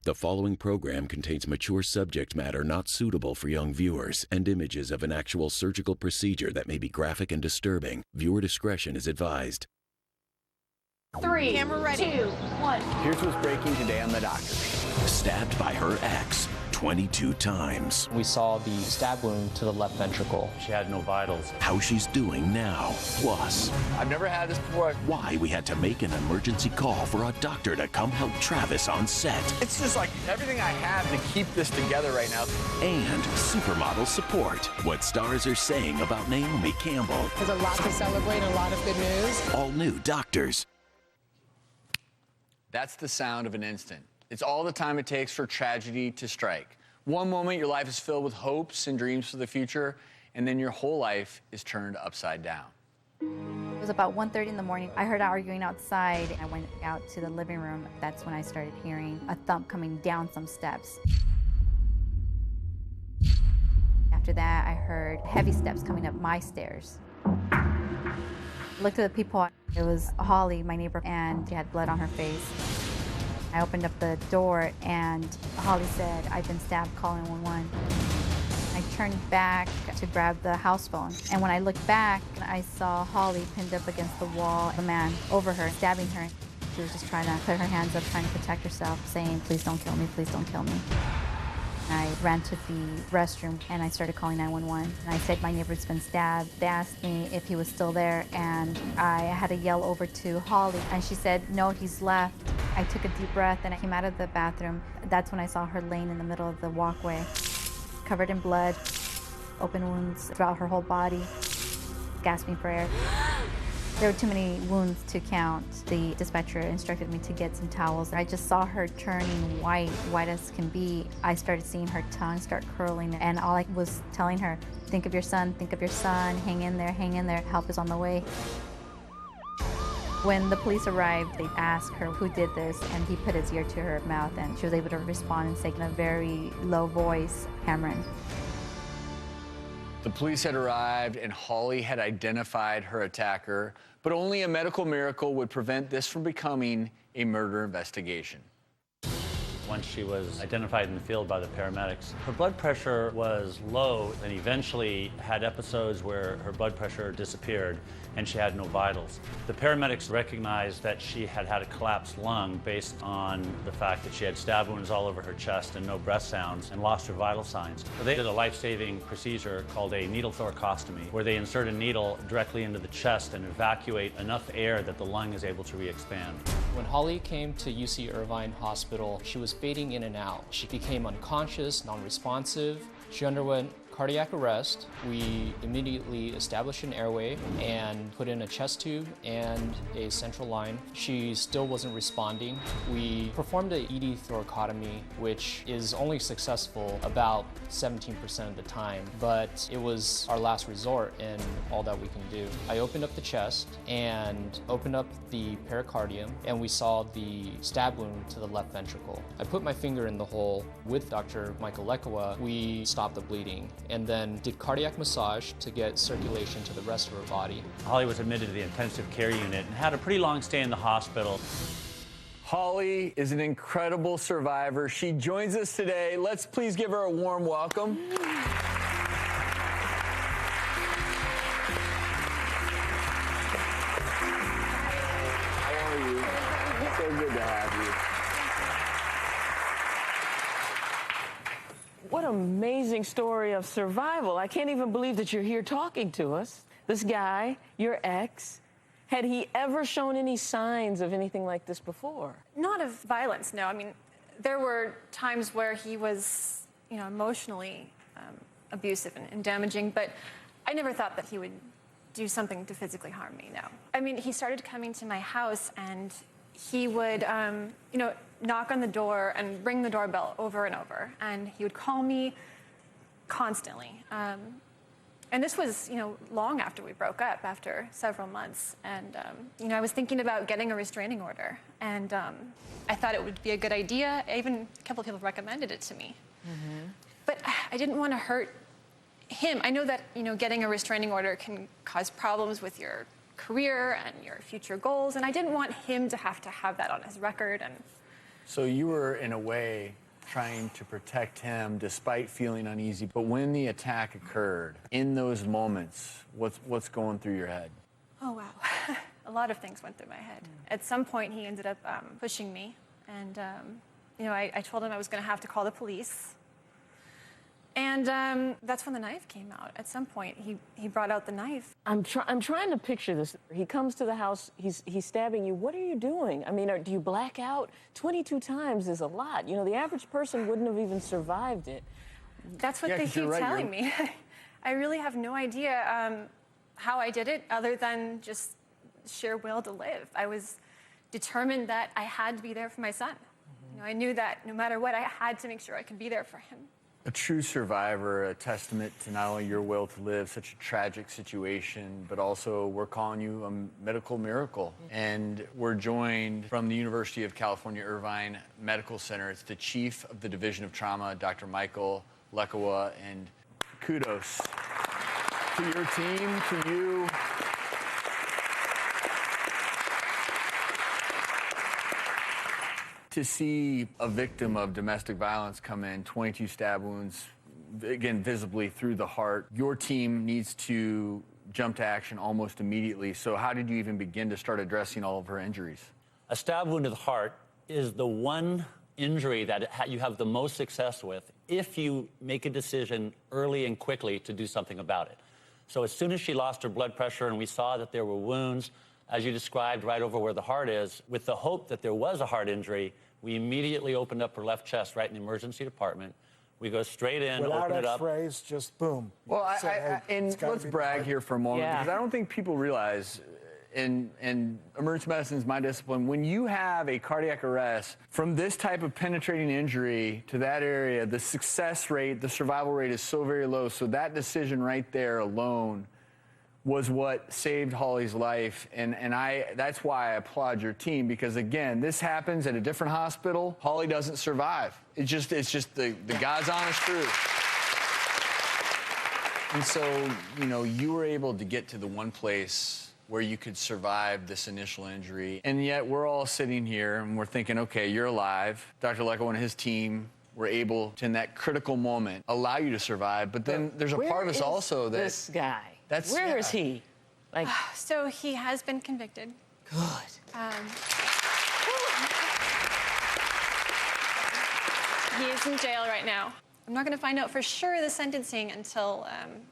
The following program contains mature subject matter not suitable for young viewers and images of an actual surgical procedure that may be graphic and disturbing. Viewer discretion is advised. 3, camera ready. 2, 1. Here's what's breaking today on The Doctor. Stabbed by her ex 22 times. We saw the stab wound to the left ventricle. She had no vitals. How she's doing now. Plus, I've never had this before. why we had to make an emergency call for a doctor to come help Travis on set. It's just like everything I have to keep this together right now. And supermodel support. What stars are saying about Naomi Campbell. There's a lot to celebrate, a lot of good news. All new Doctors. That's the sound of an instant. It's all the time it takes for tragedy to strike. One moment, your life is filled with hopes and dreams for the future, and then your whole life is turned upside down. It was about 1:30 in the morning. I heard arguing outside. I went out to the living room. That's when I started hearing a thump coming down some steps. After that, I heard heavy steps coming up my stairs. Looked at the people. It was Holly, my neighbor, and she had blood on her face. I opened up the door and Holly said, "I've been stabbed, call 911." I turned back to grab the house phone. And when I looked back, I saw Holly pinned up against the wall, the man over her, stabbing her. She was just trying to put her hands up, trying to protect herself, saying, "Please don't kill me, please don't kill me." I ran to the restroom and I started calling 911. And I said my neighbor's been stabbed. They asked me if he was still there, and I had to yell over to Holly, and she said, "No, he's left." I took a deep breath and I came out of the bathroom. That's when I saw her laying in the middle of the walkway, covered in blood, open wounds throughout her whole body, gasping for air. There were too many wounds to count. The dispatcher instructed me to get some towels. I just saw her turning white as can be. I started seeing her tongue start curling, and all I was telling her, think of your son, hang in there, help is on the way. When the police arrived, they asked her who did this, and he put his ear to her mouth, and she was able to respond and say in a very low voice, "Cameron." The police had arrived and Holly had identified her attacker, but only a medical miracle would prevent this from becoming a murder investigation. Once she was identified in the field by the paramedics, her blood pressure was low and eventually had episodes where her blood pressure disappeared and she had no vitals. The paramedics recognized that she had had a collapsed lung based on the fact that she had stab wounds all over her chest and no breath sounds and lost her vital signs. So they did a life-saving procedure called a needle thoracostomy, where they insert a needle directly into the chest and evacuate enough air that the lung is able to re-expand. When Holly came to UC Irvine Hospital, she was fading in and out. She became unconscious, non-responsive. She underwent cardiac arrest. We immediately established an airway and put in a chest tube and a central line. She still wasn't responding. We performed an ED thoracotomy, which is only successful about 17% of the time, but it was our last resort and all that we can do. I opened up the chest and opened up the pericardium, and we saw the stab wound to the left ventricle. I put my finger in the hole with Dr. Michael Lekawa. We stopped the bleeding and then did cardiac massage to get circulation to the rest of her body. Holly was admitted to the intensive care unit and had a pretty long stay in the hospital. Holly is an incredible survivor. She joins us today. Let's please give her a warm welcome. How are you? So good to have you. What an amazing story of survival. I can't even believe that you're here talking to us. This guy, your ex, had he ever shown any signs of anything like this before? Not of violence, no. I mean, there were times where he was, emotionally abusive and damaging, but I never thought that he would do something to physically harm me, no. I mean, he started coming to my house and he would, knock on the door and ring the doorbell over and over. And he would call me constantly. And this was, long after we broke up, after several months. And, I was thinking about getting a restraining order. And I thought it would be a good idea. Even a couple of people recommended it to me. Mm-hmm. But I didn't want to hurt him. I know that, getting a restraining order can cause problems with your career and your future goals. And I didn't want him to have that on his record. And So you were, in a way, trying to protect him despite feeling uneasy. But when the attack occurred, in those moments, what's going through your head? Oh, wow. A lot of things went through my head. At some point, he ended up pushing me. And, I told him I was going to have to call the police. And that's when the knife came out. At some point, he brought out the knife. I'm trying to picture this. He comes to the house, he's stabbing you. What are you doing? I mean, do you black out? 22 times is a lot. You know, the average person wouldn't have even survived it. That's what they keep telling me. I really have no idea how I did it other than just sheer will to live. I was determined that I had to be there for my son. I knew that no matter what, I had to make sure I could be there for him. A true survivor, a testament to not only your will to live, such a tragic situation, but also we're calling you a medical miracle. And we're joined from the University of California, Irvine Medical Center. It's the chief of the Division of Trauma, Dr. Michael Lekawa, and kudos to your team, to you. To see a victim of domestic violence come in, 22 stab wounds, again, visibly through the heart, your team needs to jump to action almost immediately. So how did you even begin to start addressing all of her injuries? A stab wound to the heart is the one injury that you have the most success with if you make a decision early and quickly to do something about it. So as soon as she lost her blood pressure and we saw that there were wounds, as you described, right over where the heart is, with the hope that there was a heart injury, we immediately opened up her left chest right in the emergency department. We go straight in, without open it up. X-rays, just boom. Well, and let's brag here for a moment, because I don't think people realize, and emergency medicine is my discipline, when you have a cardiac arrest from this type of penetrating injury to that area, the success rate, the survival rate is so very low. So that decision right there alone was what saved Holly's life, and that's why I applaud your team, because again, this happens at a different hospital. Holly doesn't survive. It's just the God's honest truth. And so, you were able to get to the one place where you could survive this initial injury, and yet we're all sitting here and we're thinking, okay, you're alive. Dr. Lekawa and his team were able to, in that critical moment, allow you to survive. But then there's a part of us also that this guy. Where is he? So he has been convicted. Good. He is in jail right now. I'm not going to find out for sure the sentencing until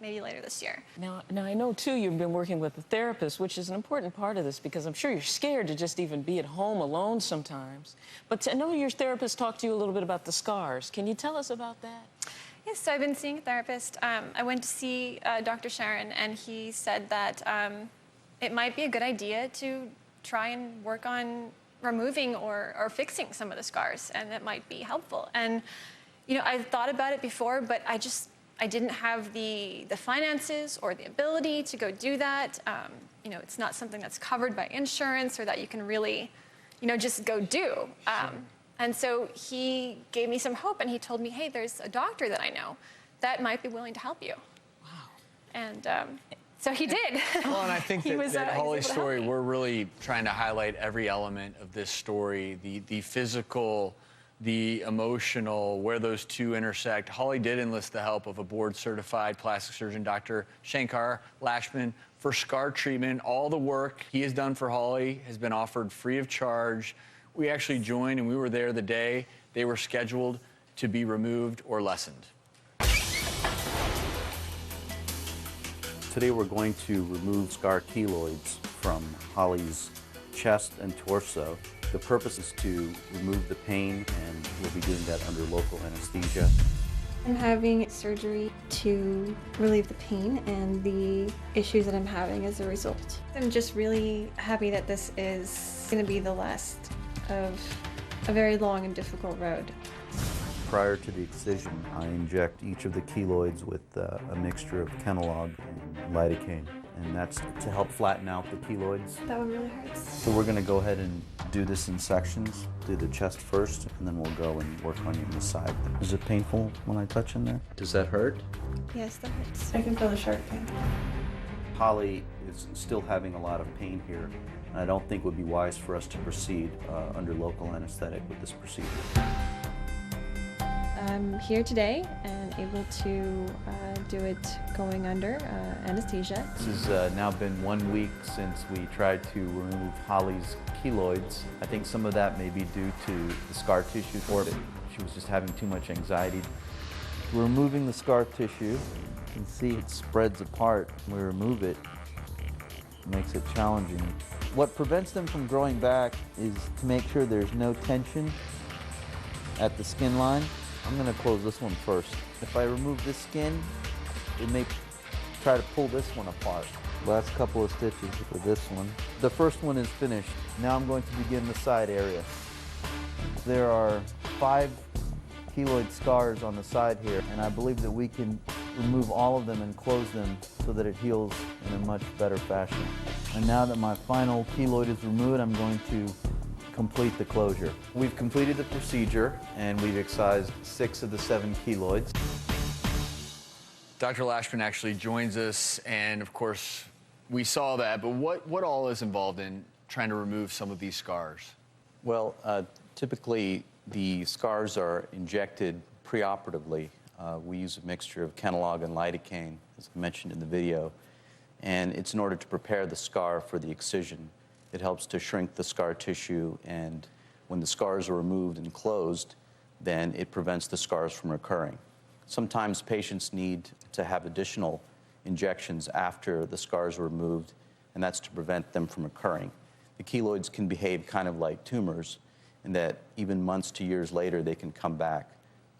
maybe later this year. Now I know, too, you've been working with a therapist, which is an important part of this, because I'm sure you're scared to just even be at home alone sometimes. But I know your therapist talked to you a little bit about the scars. Can you tell us about that? Yes, so I've been seeing a therapist. I went to see Dr. Sharon, and he said that it might be a good idea to try and work on removing or fixing some of the scars, and that might be helpful. And, I've thought about it before, but I didn't have the finances or the ability to go do that. It's not something that's covered by insurance or that you can really, just go do. And so he gave me some hope, and he told me, hey, there's a doctor that I know that might be willing to help you. Wow. And so he did. Well, and I think that Holly's story, we're really trying to highlight every element of this story, the physical, the emotional, where those two intersect. Holly did enlist the help of a board-certified plastic surgeon, Dr. Shankar Lashman, for scar treatment. All the work he has done for Holly has been offered free of charge. We actually joined, and we were there the day they were scheduled to be removed or lessened. Today we're going to remove scar keloids from Holly's chest and torso. The purpose is to remove the pain, and we'll be doing that under local anesthesia. I'm having surgery to relieve the pain and the issues that I'm having as a result. I'm just really happy that this is going to be the last of a very long and difficult road. Prior to the excision, I inject each of the keloids with a mixture of Kenalog and lidocaine, and that's to help flatten out the keloids. That one really hurts. So we're going to go ahead and do this in sections. Do the chest first, and then we'll go and work on the side. Is it painful when I touch in there? Does that hurt? Yes, that hurts. I can feel the sharp pain. Holly is still having a lot of pain here. I don't think it would be wise for us to proceed under local anesthetic with this procedure. I'm here today and able to do it going under anesthesia. This has now been 1 week since we tried to remove Holly's keloids. I think some of that may be due to the scar tissue, or that she was just having too much anxiety. We're removing the scar tissue. You can see it spreads apart when we remove it. It makes it challenging. What prevents them from growing back is to make sure there's no tension at the skin line. I'm going to close this one first. If I remove this skin, it may try to pull this one apart. Last couple of stitches for this one. The first one is finished. Now I'm going to begin the side area. There are 5 keloid scars on the side here, and I believe that we can remove all of them and close them so that it heals in a much better fashion. And now that my final keloid is removed, I'm going to complete the closure. We've completed the procedure and we've excised 6 of the 7 keloids. Dr. Lashman actually joins us, and of course, we saw that, but what all is involved in trying to remove some of these scars? Well, typically the scars are injected preoperatively. We use a mixture of Kenalog and lidocaine, as I mentioned in the video, and it's in order to prepare the scar for the excision. It helps to shrink the scar tissue, and when the scars are removed and closed, then it prevents the scars from recurring. Sometimes patients need to have additional injections after the scars are removed, and that's to prevent them from recurring. The keloids can behave kind of like tumors, in that even months to years later they can come back.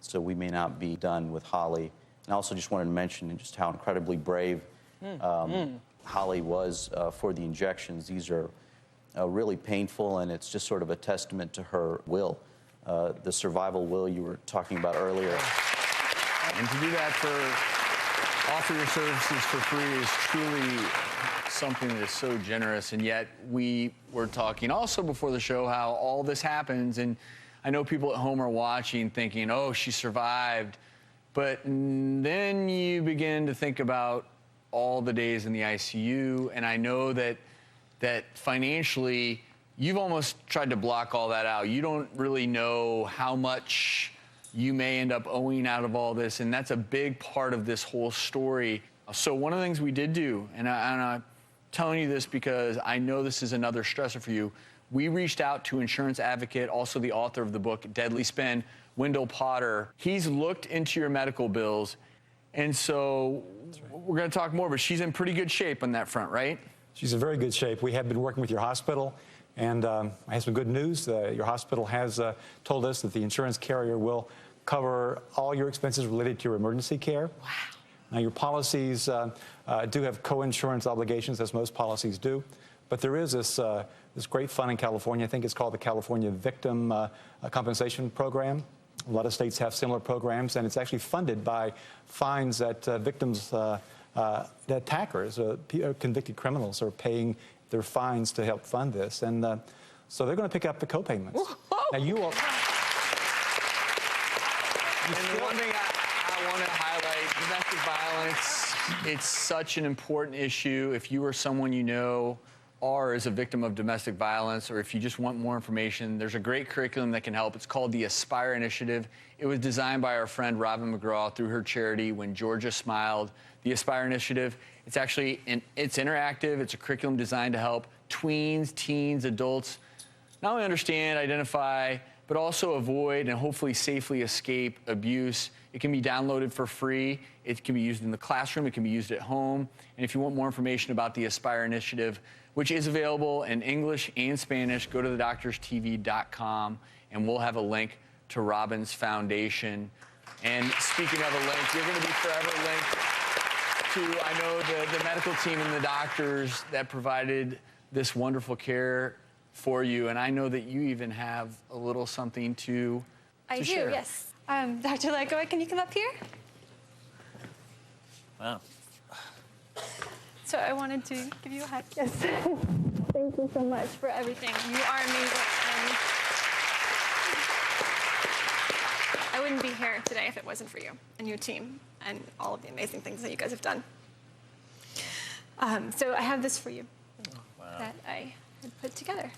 So we may not be done with Holly. And I also just wanted to mention just how incredibly brave Holly was for the injections. These are really painful, and it's just sort of a testament to her will, the survival will you were talking about earlier. And to do that, offer your services for free is truly something that is so generous. And yet we were talking also before the show how all this happens, and I know people at home are watching thinking, oh, she survived. But then you begin to think about all the days in the ICU, and I know that financially, you've almost tried to block all that out. You don't really know how much you may end up owing out of all this, and that's a big part of this whole story. So one of the things we did do, and I'm telling you this because I know this is another stressor for you, we reached out to insurance advocate, also the author of the book, Deadly Spin, Wendell Potter. He's looked into your medical bills, and so we're going to talk more, but she's in pretty good shape on that front, right? She's in very good shape. We have been working with your hospital, and I have some good news. Your hospital has told us that the insurance carrier will cover all your expenses related to your emergency care. Wow. Now, your policies do have co-insurance obligations, as most policies do, but there is this great fund in California. I think it's called the California Victim Compensation Program. A lot of states have similar programs, and it's actually funded by fines that victims, that attackers, convicted criminals are paying their fines to help fund this. And so they're going to pick up the co-payments. Now, you will... And one thing I want to highlight, domestic violence, it's such an important issue. If you or someone you know are is a victim of domestic violence, or if you just want more information, there's a great curriculum that can help. It's called the Aspire Initiative. It was designed by our friend Robin McGraw through her charity, When Georgia Smiled. The Aspire Initiative, it's actually, it's interactive. It's a curriculum designed to help tweens, teens, adults not only understand, identify, but also avoid and hopefully safely escape abuse. It can be downloaded for free. It can be used in the classroom. It can be used at home. And if you want more information about the Aspire Initiative, which is available in English and Spanish, go to thedoctorstv.com, and we'll have a link to Robin's foundation. And speaking of a link, you're going to be forever linked to, I know, the medical team and the doctors that provided this wonderful care for you, and I know that you even have a little something to I do, share. yes. Dr. Lekovic, can you come up here? Wow. So I wanted to give you a hug. Yes. Thank you so much for everything. You are amazing. And I wouldn't be here today if it wasn't for you and your team and all of the amazing things that you guys have done. So I have this for you that I had put together.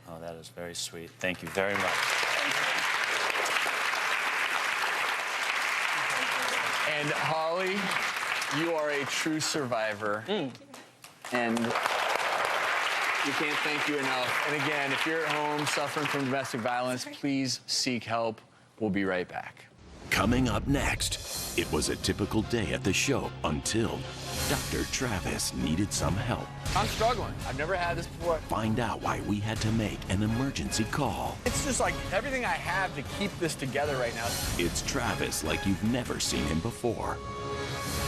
Oh, that is very sweet. Thank you very much. And Holly, you are a true survivor. And we can't thank you enough. And again, if you're at home suffering from domestic violence, please seek help. We'll be right back. Coming up next, it was a typical day at the show until Dr. Travis needed some help. I'm struggling. I've never had this before. Find out why we had to make an emergency call. It's just like everything I have to keep this together right now. It's Travis like you've never seen him before.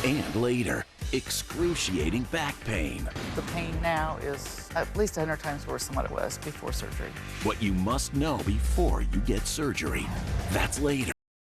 And later, excruciating back pain. The pain now is at least 100 times worse than what it was before surgery. What you must know before you get surgery. That's later